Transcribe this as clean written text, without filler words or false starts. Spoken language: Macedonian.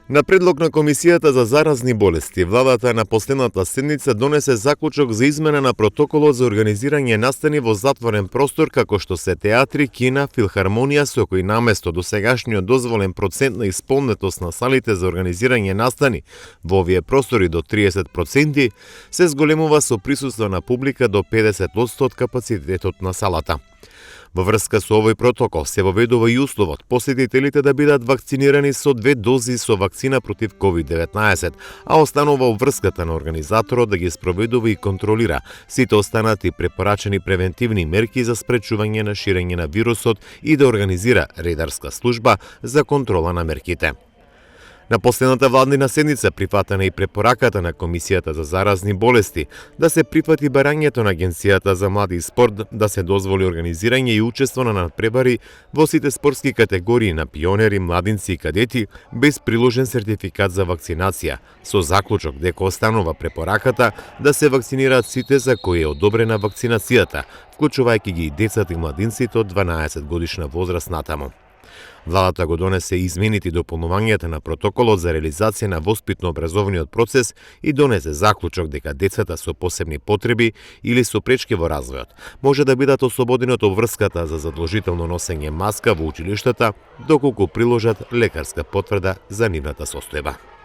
На предлог на Комисијата за заразни болести, владата на последната седница донесе заклучок за измена на протоколот за организирање настани во затворен простор како што се театри, кина, филхармонија, со кои наместо досегашниот дозволен процент на исполнетост на салите за организирање настани во овие простори до 30%, се зголемува со присуство на публика до 50% од капацитетот на салата. Во врска со овој протокол се воведува и условот посетителите да бидат вакцинирани со 2 дози со вакцина против COVID-19, а останува врската на организаторот да ги спроведува и контролира сите останати препорачени превентивни мерки за спречување на ширење на вирусот и да организира редарска служба за контрола на мерките. На последната владнина седница прифатена и препораката на Комисијата за заразни болести да се прифати барањето на Агенцијата за млади и спорт да се дозволи организирање и учество на надпревари во сите спортски категории на пионери, младинци и кадети без приложен сертификат за вакцинација, со заклучок дека останува препораката да се вакцинираат сите за кои е одобрена вакцинацијата, вклучувајќи ги и децата и младинците од 12 годишна возраст натаму. Владата го донесе измените и дополнувањата на протоколот за реализација на воспитно-образовниот процес и донесе заклучок дека децата со посебни потреби или со пречки во развојот може да бидат ослободени од обврската за задолжително носење маска во училиштата доколку приложат лекарска потврда за нивната состојба.